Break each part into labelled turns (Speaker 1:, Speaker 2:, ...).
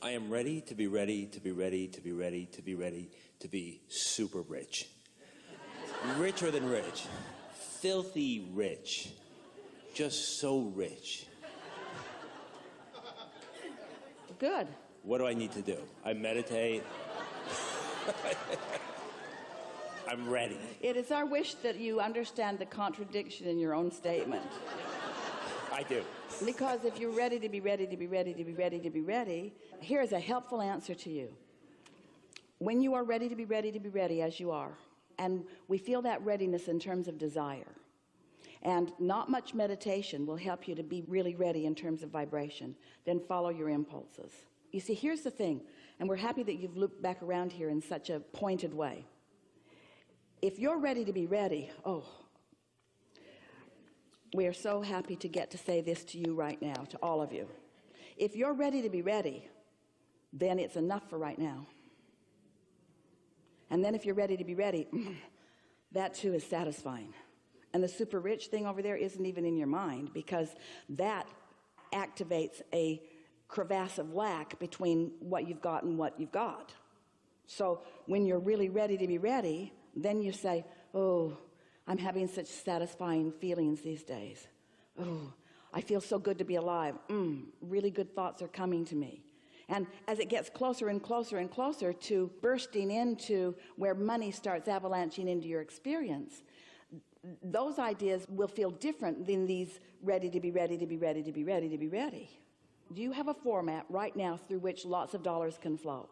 Speaker 1: I am ready to be ready to be ready to be ready to be ready to be super rich. Richer than rich. Filthy rich. Just so rich.
Speaker 2: Good.
Speaker 1: What do I need to do? I meditate. I'm ready.
Speaker 2: It is our wish that you understand the contradiction in your own statement.
Speaker 1: I do.
Speaker 2: Because if you're ready to be ready to be ready to be ready to be ready, here's a helpful answer to you. When you are ready to be ready to be ready, as you are, and we feel that readiness in terms of desire, and not much meditation will help you to be really ready in terms of vibration, then follow your impulses. You see, here's the thing, and we're happy that you've looped back around here in such a pointed way. If you're ready to be ready, we are so happy to get to say this to you right now, to all of you. If you're ready to be ready, then it's enough for right now. And then if you're ready to be ready, that too is satisfying. And the super rich thing over there isn't even in your mind, because that activates a crevasse of lack between what you've got and what you've got. So when you're really ready to be ready, then you say, oh, I'm having such satisfying feelings these days. Oh, I feel so good to be alive. Really good thoughts are coming to me. And as it gets closer and closer and closer to bursting into where money starts avalanching into your experience, those ideas will feel different than these ready to be ready to be ready to be ready to be ready. Do you have a format right now through which lots of dollars can flow?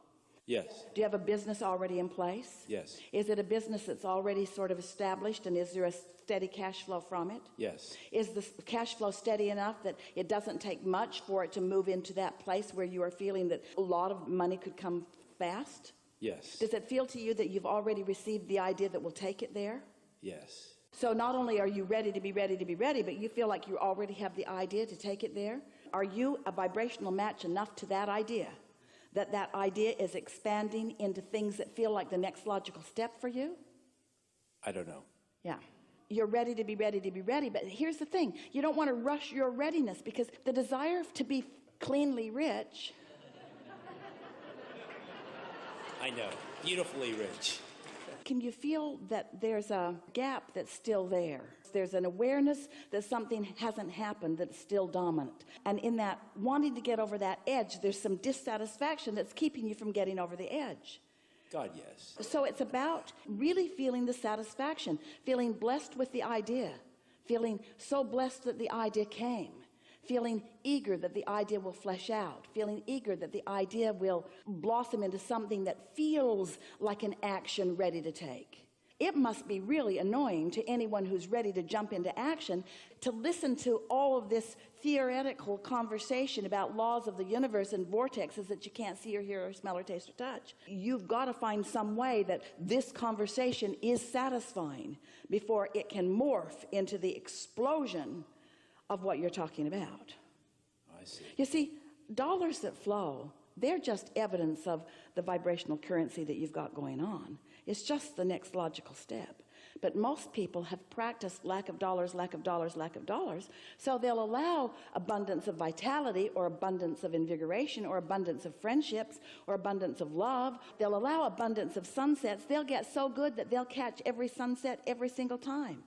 Speaker 1: Yes.
Speaker 2: Do you have a business already in place?
Speaker 1: Yes.
Speaker 2: Is it a business that's already sort of established, and is there a steady cash flow from it?
Speaker 1: Yes.
Speaker 2: Is the cash flow steady enough that it doesn't take much for it to move into that place where you are feeling that a lot of money could come fast?
Speaker 1: Yes.
Speaker 2: Does it feel to you that you've already received the idea that will take it there?
Speaker 1: Yes.
Speaker 2: So not only are you ready to be ready to be ready, but you feel like you already have the idea to take it there? Are you a vibrational match enough to that idea? That idea is expanding into things that feel like the next logical step for you?
Speaker 1: I don't know.
Speaker 2: Yeah. You're ready to be ready to be ready, but here's the thing. You don't want to rush your readiness, because the desire to be cleanly rich...
Speaker 1: I know. Beautifully rich.
Speaker 2: Can you feel that there's a gap that's still there? There's an awareness that something hasn't happened that's still dominant. And in that wanting to get over that edge, there's some dissatisfaction that's keeping you from getting over the edge.
Speaker 1: God, yes.
Speaker 2: So it's about really feeling the satisfaction, feeling blessed with the idea, feeling so blessed that the idea came, feeling eager that the idea will flesh out, feeling eager that the idea will blossom into something that feels like an action ready to take. It must be really annoying to anyone who's ready to jump into action to listen to all of this theoretical conversation about laws of the universe and vortexes that you can't see or hear or smell or taste or touch. You've got to find some way that this conversation is satisfying before it can morph into the explosion of what you're talking about.
Speaker 1: I see.
Speaker 2: You see, dollars that flow, they're just evidence of the vibrational currency that you've got going on. It's just the next logical step. But most people have practiced lack of dollars, lack of dollars, lack of dollars, so they'll allow abundance of vitality or abundance of invigoration or abundance of friendships or abundance of love. They'll allow abundance of sunsets. They'll get so good that they'll catch every sunset every single time.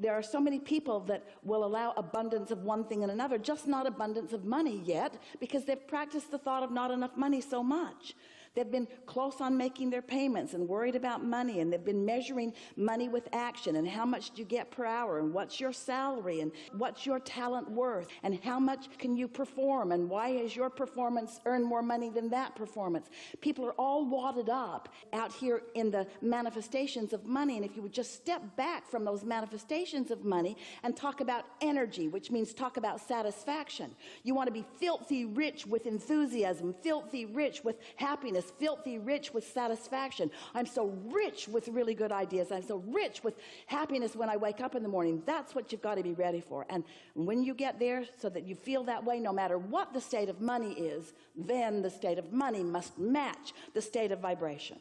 Speaker 2: There are so many people that will allow abundance of one thing and another, just not abundance of money yet, because they've practiced the thought of not enough money so much. They've been close on making their payments and worried about money, and they've been measuring money with action and how much do you get per hour and what's your salary and what's your talent worth and how much can you perform and why has your performance earned more money than that performance. People are all wadded up out here in the manifestations of money, and if you would just step back from those manifestations of money and talk about energy, which means talk about satisfaction. You want to be filthy rich with enthusiasm, filthy rich with happiness, filthy rich with satisfaction. I'm so rich with really good ideas. I'm so rich with happiness when I wake up in the morning. That's what you've got to be ready for. And when you get there so that you feel that way, no matter what the state of money is, then the state of money must match the state of vibration.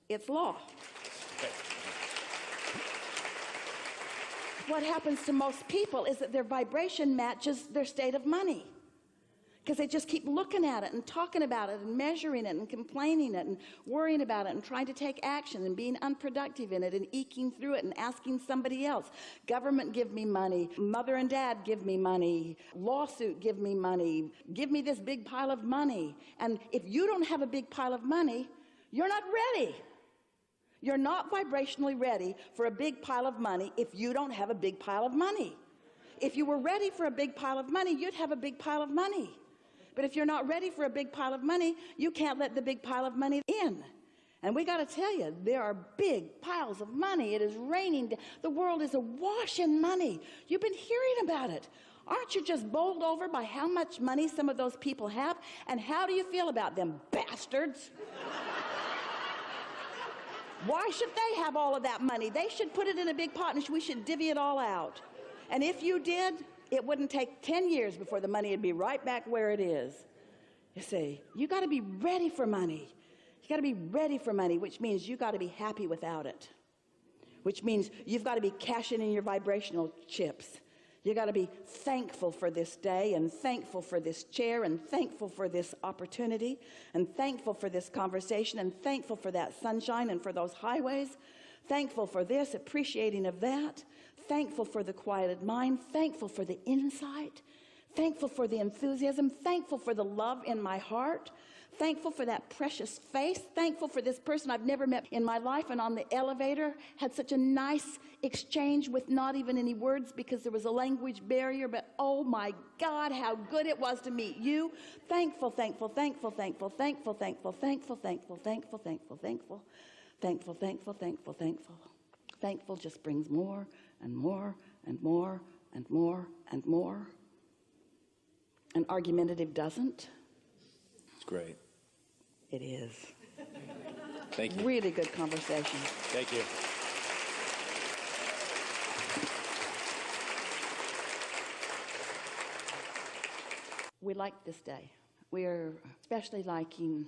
Speaker 2: It's law. What happens to most people is that their vibration matches their state of money. because they just keep looking at it and talking about it and measuring it and complaining it and worrying about it and trying to take action and being unproductive in it and eking through it and asking somebody else. Government, give me money. Mother and dad, give me money. Lawsuit, give me money. Give me this big pile of money. And if you don't have a big pile of money, you're not ready. You're not vibrationally ready for a big pile of money if you don't have a big pile of money. If you were ready for a big pile of money, you'd have a big pile of money. But if you're not ready for a big pile of money, you can't let the big pile of money in. And we got to tell you, there are big piles of money. It is raining. The world is awash in money. You've been hearing about it. Aren't you just bowled over by how much money some of those people have? And how do you feel about them, bastards? Why should they have all of that money? They should put it in a big pot and we should divvy it all out. And if you did, it wouldn't take 10 years before the money would be right back where it is. You see, you got to be ready for money. You got to be ready for money, which means you got to be happy without it. Which means you've got to be cashing in your vibrational chips. You got to be thankful for this day and thankful for this chair and thankful for this opportunity and thankful for this conversation and thankful for that sunshine and for those highways. Thankful for this, appreciating of that. Thankful for the quieted mind, thankful for the insight, thankful for the enthusiasm, thankful for the love in my heart, thankful for that precious face, thankful for this person I've never met in my life and on the elevator had such a nice exchange with not even any words because there was a language barrier, but oh my God, how good it was to meet you. Thankful, thankful, thankful, thankful, thankful, thankful, thankful, thankful, thankful, thankful, thankful, thankful, thankful, thankful, thankful. Thankful just brings more and more and more and more and more. And argumentative doesn't.
Speaker 1: It's great.
Speaker 2: It is.
Speaker 1: Thank you.
Speaker 2: Really good conversation.
Speaker 1: Thank you.
Speaker 2: We like this day. We're especially liking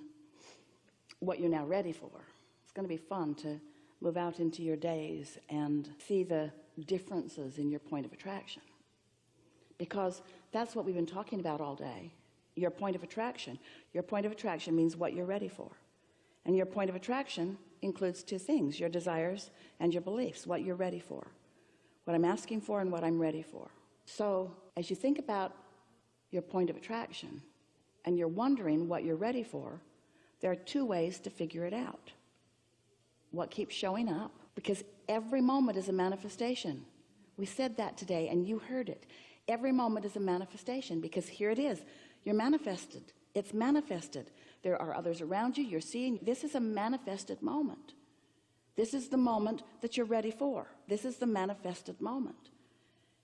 Speaker 2: what you're now ready for. It's going to be fun to move out into your days and see the differences in your point of attraction. Because that's what we've been talking about all day. Your point of attraction. Your point of attraction means what you're ready for. And your point of attraction includes two things, your desires and your beliefs, what you're ready for. What I'm asking for and what I'm ready for. So as you think about your point of attraction and you're wondering what you're ready for, there are two ways to figure it out. What keeps showing up, because every moment is a manifestation. We said that today and you heard it. Every moment is a manifestation because here it is. You're manifested. It's manifested. There are others around you. You're seeing. This is a manifested moment. This is the moment that you're ready for. This is the manifested moment.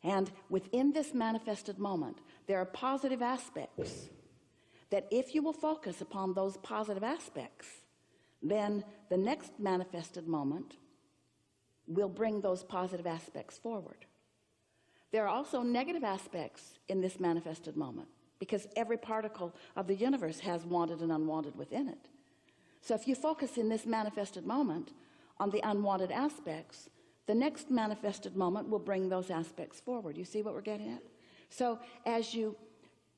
Speaker 2: And within this manifested moment, there are positive aspects that if you will focus upon those positive aspects, then the next manifested moment will bring those positive aspects forward. There are also negative aspects in this manifested moment because every particle of the universe has wanted and unwanted within it. So if you focus in this manifested moment on the unwanted aspects, the next manifested moment will bring those aspects forward. You see what we're getting at? So as you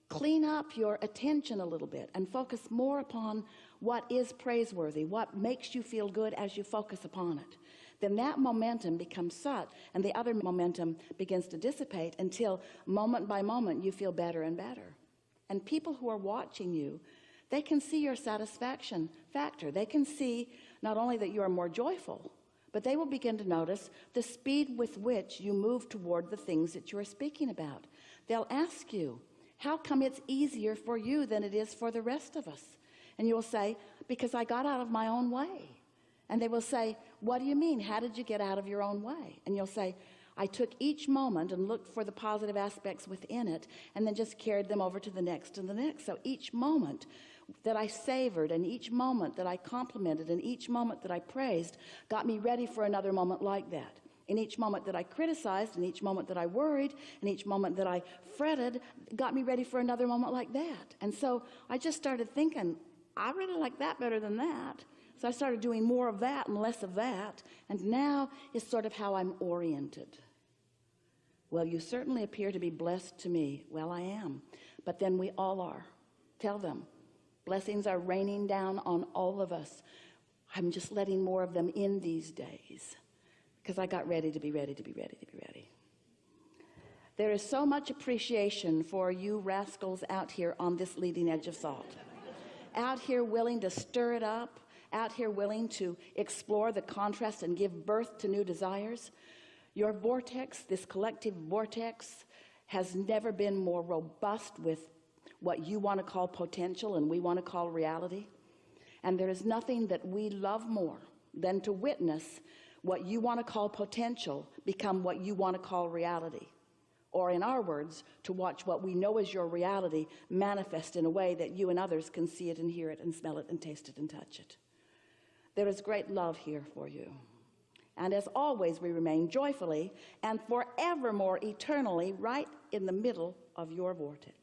Speaker 2: clean up your attention a little bit and focus more upon what is praiseworthy, what makes you feel good as you focus upon it, then that momentum becomes such, and the other momentum begins to dissipate until moment by moment you feel better and better. And people who are watching you, they can see your satisfaction factor. They can see not only that you are more joyful, but they will begin to notice the speed with which you move toward the things that you are speaking about. They'll ask you, how come it's easier for you than it is for the rest of us? And you'll say, because I got out of my own way. And they will say, what do you mean? How did you get out of your own way? And you'll say, I took each moment and looked for the positive aspects within it and then just carried them over to the next and the next. So each moment that I savored and each moment that I complimented and each moment that I praised got me ready for another moment like that. In each moment that I criticized, and each moment that I worried, and each moment that I fretted, got me ready for another moment like that. And so I just started thinking, I really like that better than that. So I started doing more of that and less of that. And now is sort of how I'm oriented. Well, you certainly appear to be blessed to me. Well, I am. But then we all are. Tell them. Blessings are raining down on all of us. I'm just letting more of them in these days because I got ready to be ready to be ready to be ready. There is so much appreciation for you rascals out here on this leading edge of thought. Out here willing to stir it up, out here willing to explore the contrast and give birth to new desires. Your vortex, this collective vortex, has never been more robust with what you want to call potential and we want to call reality. And there is nothing that we love more than to witness what you want to call potential become what you want to call reality. Or in our words, to watch what we know is your reality manifest in a way that you and others can see it and hear it and smell it and taste it and touch it. There is great love here for you. And as always, we remain joyfully and forevermore eternally right in the middle of your vortex.